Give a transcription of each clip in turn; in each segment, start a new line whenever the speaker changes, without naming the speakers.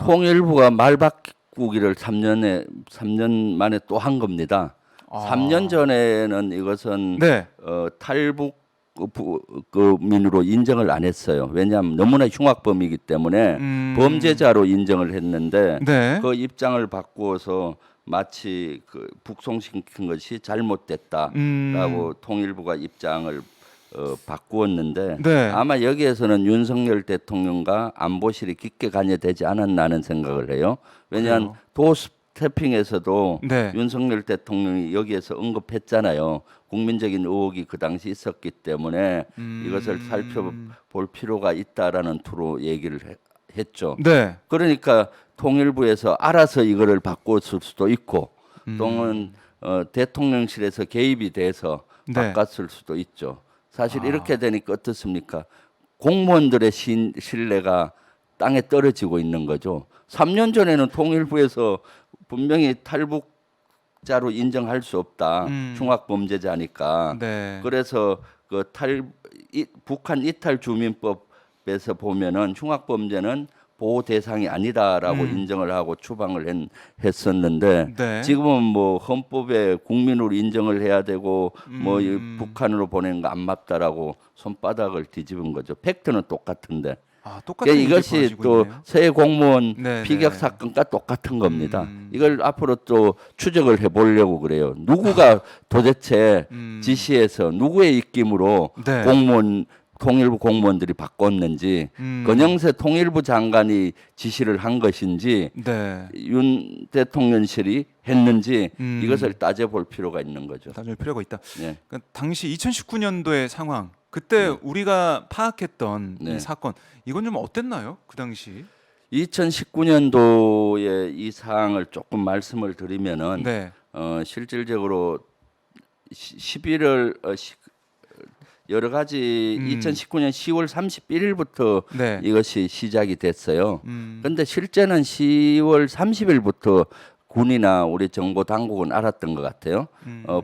통일부가 말 바꾸기를 3년 만에 또 한 겁니다.
아.
3년 전에는 이것은
네.
탈북 민으로 인정을 안 했어요. 왜냐하면 너무나 흉악범이기 때문에 범죄자로 인정을 했는데
네.
그 입장을 바꾸어서 마치 그 북송시킨 것이 잘못됐다라고 통일부가 입장을 바꾸었는데
네.
아마 여기에서는 윤석열 대통령과 안보실이 깊게 관여되지 않았나는 생각을 해요. 왜냐하면
그래요?
도스태핑에서도
네.
윤석열 대통령이 여기에서 언급했잖아요. 국민적인 의혹이 그 당시 있었기 때문에 이것을 살펴볼 필요가 있다라는 투로 얘기를 했죠.
네.
그러니까 통일부에서 알아서 이거를 바꿨을 수도 있고 또는 대통령실에서 개입이 돼서
네.
바꿨을 수도 있죠. 사실 이렇게 되니까 어떻습니까? 공무원들의 신뢰가 땅에 떨어지고 있는 거죠. 3년 전에는 통일부에서 분명히 탈북자로 인정할 수 없다. 흉악범죄자니까.
네.
그래서 그 북한 이탈 주민법에서 보면은 흉악범죄는 보호 대상이 아니다라고 인정을 하고 추방을 했었는데
네.
지금은 뭐 헌법에 국민으로 인정을 해야 되고 뭐 이 북한으로 보내는 거 안 맞다라고 손바닥을 뒤집은 거죠. 팩트는 똑같은데.
아, 똑같은 일이
이것이
벌어지고
또
있네요.
새 공무원
네,
피격
네.
사건과 똑같은 겁니다. 이걸 앞으로 또 추적을 해보려고 그래요. 누구가 도대체 지시해서 누구의 입김으로
네.
통일부 공무원들이 바꿨는지 권영세 통일부 장관이 지시를 한 것인지
네.
윤 대통령실이 했는지 이것을 따져볼 필요가 있는 거죠.
따질 필요가 있다.
네.
그러니까 당시 2019년도의 상황, 그때 우리가 파악했던
네.
이 사건, 이건 좀 어땠나요? 그 당시?
2019년도의 이 사항을 조금 말씀을 드리면은
네.
실질적으로 11월 여러 가지 2019년 10월 31일부터
네.
이것이 시작이 됐어요. 근데 실제는 10월 30일부터 군이나 우리 정보 당국은 알았던 것 같아요.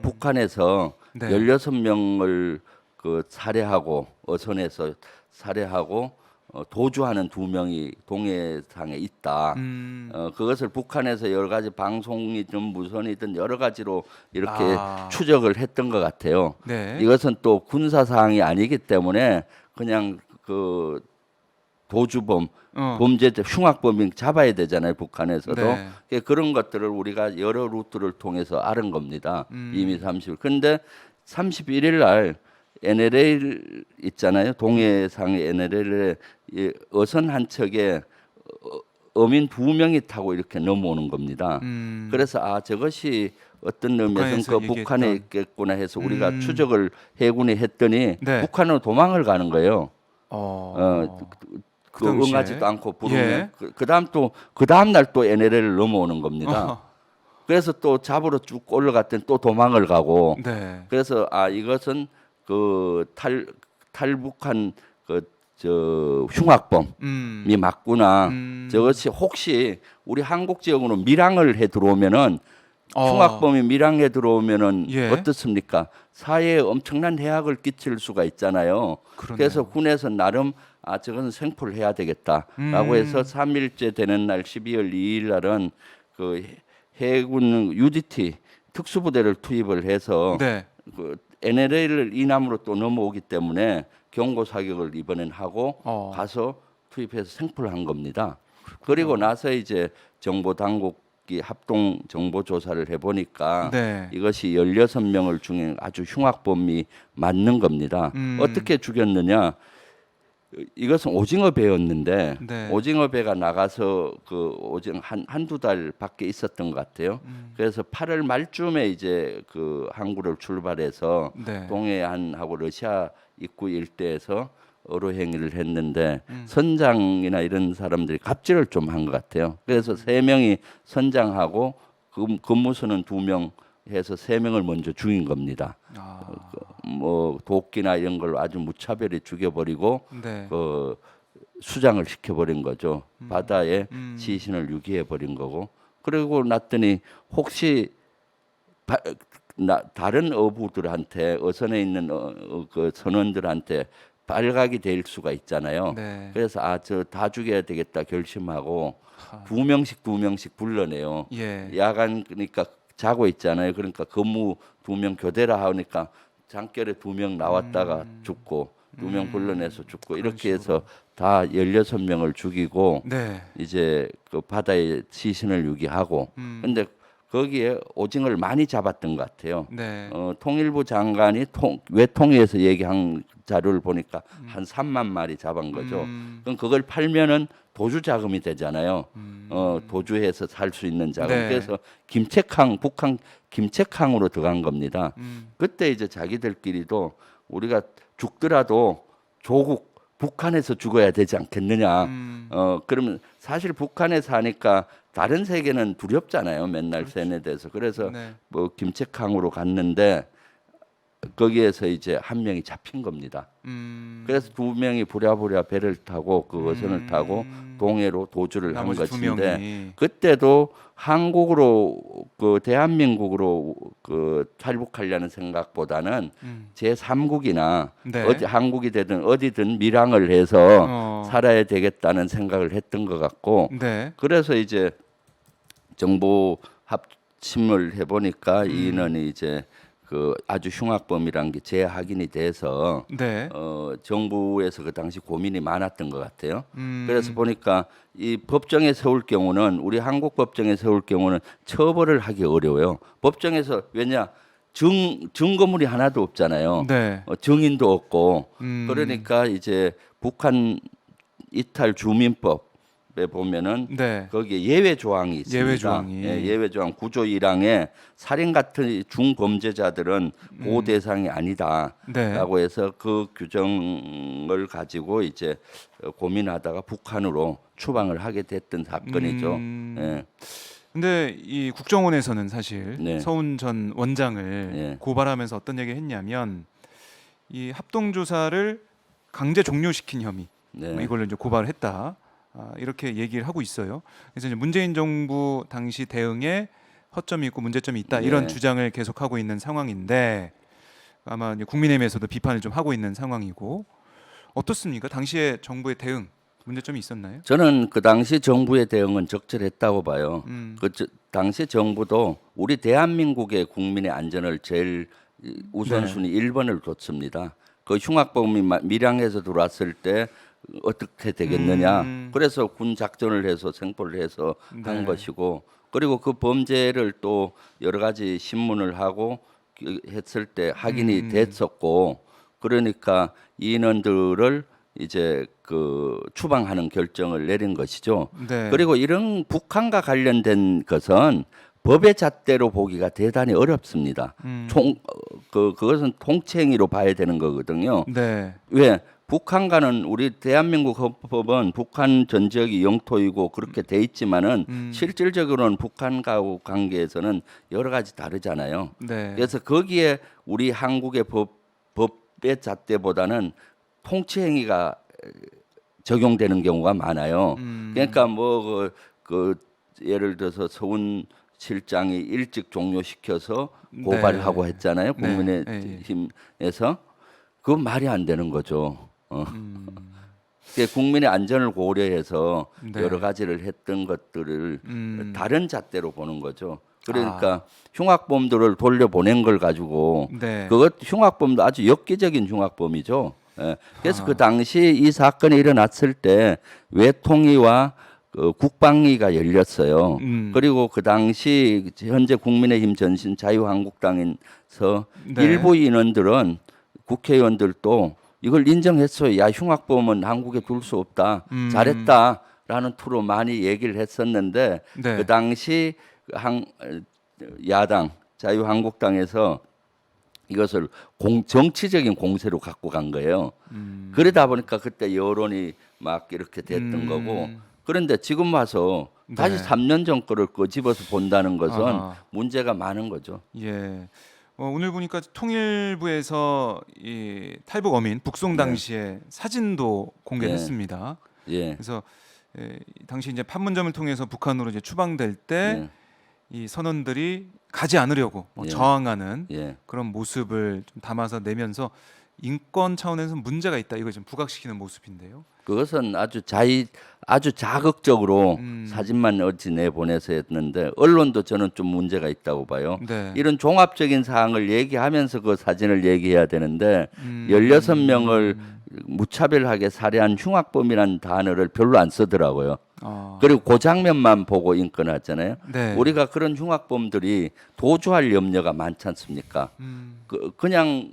북한에서
네.
16명을 그 살해하고 어선에서 살해하고 도주하는 2명이 동해상에 있다. 그것을 북한에서 여러 가지 방송이든 무선이든 여러 가지로 이렇게 추적을 했던 것 같아요.
네.
이것은 또 군사 사항이 아니기 때문에 그냥 그 도주범, 범죄자, 흉악범인 잡아야 되잖아요. 북한에서도.
네.
그런 것들을 우리가 여러 루트를 통해서 알은 겁니다. 이미 30일. 근데 31일 날 NLL 있잖아요. 동해상의 NLL에 어선 한 척에 어민 2명이 타고 이렇게 넘어오는 겁니다. 그래서 저것이 어떤 의미에서는 그 북한에 있겠구나 해서 우리가 추적을 해군이 했더니
네.
북한으로 도망을 가는 거예요.
그 당시에?
응하지도 않고 부르면
예.
그 다음 날 또 NLL을 넘어오는 겁니다. 그래서 또 잡으러 쭉 올라갔더니 또 도망을 가고.
네.
그래서 이것은 그 탈북한 저 흉악범이 맞구나. 저것이 혹시 우리 한국 지역으로 밀항을 해 들어오면은 흉악범이 밀항해 들어오면은
예.
어떻습니까? 사회에 엄청난 해악을 끼칠 수가 있잖아요.
그러네요.
그래서 군에서 나름 저건 생포를 해야 되겠다라고 해서 3일째 되는 날 12월 2일 날은 그 해군 UDT 특수부대를 투입을 해서
네.
그 NLL을 이남으로 또 넘어오기 때문에 경고 사격을 이번엔 하고 가서 투입해서 생포를 한 겁니다. 그리고 나서 이제 정보 당국이 합동 정보 조사를 해보니까
네.
이것이 16명을 중에 아주 흉악범이 맞는 겁니다. 어떻게 죽였느냐? 이것은 오징어 배였는데
네.
오징어 배가 나가서 그 오징어 한두 달 밖에 있었던 것 같아요. 그래서 8월 말쯤에 이제 그 항구를 출발해서
네.
동해안하고 러시아 입구 일대에서 어로 행위를 했는데 선장이나 이런 사람들이 갑질을 좀 한 것 같아요. 그래서 3명이 선장하고 근무선은 2명 해서 3명을 먼저 죽인 겁니다. 뭐 도끼나 이런 걸 아주 무차별히 죽여버리고
네.
그 수장을 시켜버린 거죠. 바다에 시신을 유기해 버린 거고. 그리고 났더니 혹시 다른 어부들한테 어선에 있는 그 선원들한테 발각이 될 수가 있잖아요.
네.
그래서 저 다 죽여야 되겠다 결심하고 두 명씩 불러내요.
예.
야간 그러니까 자고 있잖아요. 그러니까 근무 2명 교대라 하니까 장결에 2명 나왔다가 죽고 2명 불러내서 죽고
그런
이렇게
식으로.
해서 다 16명을 죽이고
네.
이제 그 바다에 시신을 유기하고 근데 거기에 오징어를 많이 잡았던 것 같아요.
네.
통일부 장관이 외통위에서 얘기한 자료를 보니까 한 3만 마리 잡은 거죠. 그럼 그걸 팔면은 도주 자금이 되잖아요. 도주해서 살 수 있는 자금.
네.
그래서 김책항 북한 김책항으로 들어간 겁니다.
음.
그때 이제 자기들끼리도 우리가 죽더라도 조국 북한에서 죽어야 되지 않겠느냐. 그러면 사실 북한에서 하니까 다른 세계는 두렵잖아요. 맨날 세뇌돼서. 그래서
네.
뭐 김책항으로 갔는데 거기에서 이제 한 명이 잡힌 겁니다. 그래서 2명이 부랴부랴 배를 타고 그 어선을 타고 동해로 도주를 한
나머지 두
것인데
명이.
그때도 한국으로 그 대한민국으로 그 탈북하려는 생각보다는 제3국이나
네.
어디 한국이 되든 어디든 밀항을 해서 살아야 되겠다는 생각을 했던 것 같고
네.
그래서 이제 정보 합침을 해보니까 이 인원이 이제 그 아주 흉악범이란 게 재확인이 돼서
네.
정부에서 그 당시 고민이 많았던 것 같아요. 그래서 보니까 이 법정에 세울 경우는 우리 한국 법정에 세울 경우는 처벌을 하기 어려워요. 법정에서 왜냐 증거물이 하나도 없잖아요.
네.
증인도 없고 그러니까 이제 북한 이탈 주민법에 보면은
네.
거기에 예외 조항이 있습니다.
예외 조항이.
예, 예외 조항 9조 1항에 살인 같은 중범죄자들은 보호 대상이 아니다라고
네.
해서 그 규정을 가지고 이제 고민하다가 북한으로 추방을 하게 됐던 사건이죠. 예.
근데 이 국정원에서는 사실
네.
서훈 전 원장을
네.
고발하면서 어떤 얘기를 했냐면 이 합동 조사를 강제 종료시킨 혐의
네.
뭐 이걸로 이제 고발을 했다. 이렇게 얘기를 하고 있어요. 그래서 이제 문재인 정부 당시 대응에 허점이 있고 문제점이 있다 이런
네.
주장을 계속하고 있는 상황인데 아마 이제 국민의힘에서도 비판을 좀 하고 있는 상황이고 어떻습니까? 당시에 정부의 대응 문제점이 있었나요?
저는 그 당시 정부의 대응은 적절했다고 봐요. 당시 정부도 우리 대한민국의 국민의 안전을 제일 우선순위 1번을 뒀습니다. 그 흉악범이 밀양에서 들어왔을 때 어떻게 되겠느냐. 그래서 군 작전을 해서 생포를 해서 한
네.
것이고 그리고 그 범죄를 또 여러 가지 신문을 하고 했을 때 확인이 됐었고 그러니까 이 인원들을 이제 그 추방하는 결정을 내린 것이죠.
네.
그리고 이런 북한과 관련된 것은 법의 잣대로 보기가 대단히 어렵습니다. 그것은 통치행위로 봐야 되는 거거든요.
네.
왜 북한과는 우리 대한민국 헌법은 북한 전 지역이 영토이고 그렇게 돼 있지만은 실질적으로는 북한과 관계에서는 여러 가지 다르잖아요.
네.
그래서 거기에 우리 한국의 법의 잣대보다는 통치 행위가 적용되는 경우가 많아요. 그러니까 뭐 그 예를 들어서 서훈 실장이 일찍 종료시켜서 고발하고
네.
했잖아요.
네.
국민의힘에서 그건 말이 안 되는 거죠. 그게 국민의 안전을 고려해서
네.
여러 가지를 했던 것들을 다른 잣대로 보는 거죠. 그러니까 흉악범들을 돌려보낸 걸 가지고
네.
그것 흉악범도 아주 엽기적인 흉악범이죠. 예. 그래서 그 당시 이 사건이 일어났을 때 외통위와 그 국방위가 열렸어요. 그리고 그 당시 현재 국민의힘 전신 자유한국당에서
네.
일부 인원들은 국회의원들도 이걸 인정했어요. 야 흉악범은 한국에 둘 수 없다. 잘했다라는 투로 많이 얘기를 했었는데
네.
그 당시 야당 자유한국당에서 이것을 정치적인 공세로 갖고 간 거예요. 그러다 보니까 그때 여론이 막 이렇게 됐던 거고 그런데 지금 와서 다시
네.
3년 전 거를 끄집어서 본다는 것은
아하.
문제가 많은 거죠.
예. 오늘 보니까 통일부에서 이 탈북 어민 북송 당시에 사진도 공개했습니다.
예.
그래서 당시 이제 판문점을 통해서 북한으로 이제 추방될 때 이 선원들이 가지 않으려고 저항하는
예.
그런 모습을 좀 담아서 내면서 인권 차원에서 문제가 있다 이걸 좀 부각시키는 모습인데요.
그것은 아주 자극적으로 사진만 어찌 내보내서 했는데 언론도 저는 좀 문제가 있다고 봐요.
네.
이런 종합적인 사항을 얘기하면서 그 사진을 얘기해야 되는데 16명을 무차별하게 살해한 흉악범이라는 단어를 별로 안 쓰더라고요. 그리고 그 장면만 보고 인권하잖아요.
네.
우리가 그런 흉악범들이 도주할 염려가 많지 않습니까? 그냥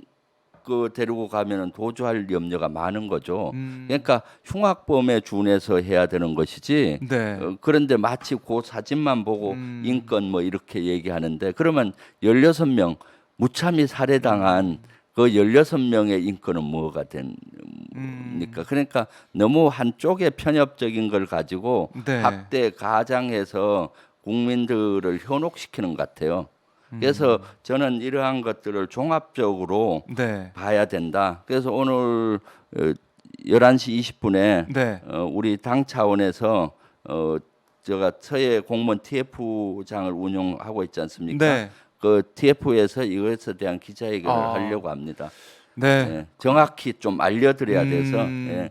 그 데리고 가면은 도주할 염려가 많은 거죠. 그러니까 흉악범에 준해서 해야 되는 것이지.
네.
그런데 마치 그 사진만 보고 인권 뭐 이렇게 얘기하는데 그러면 16명 무참히 살해당한 그 16명의 인권은 뭐가 됩니까? 그러니까 너무 한쪽에 편협적인 걸 가지고
네.
학대 가장해서 국민들을 현혹시키는 것 같아요. 그래서 저는 이러한 것들을 종합적으로
네.
봐야 된다. 그래서 오늘 11시 20분에
네.
우리 당 차원에서 제가 서해 공무원 TF장을 운영하고 있지 않습니까?
네.
그 TF에서 이것에 대한 기자회견을
아.
하려고 합니다.
네.
예, 정확히 좀 알려드려야 돼서
음.
예.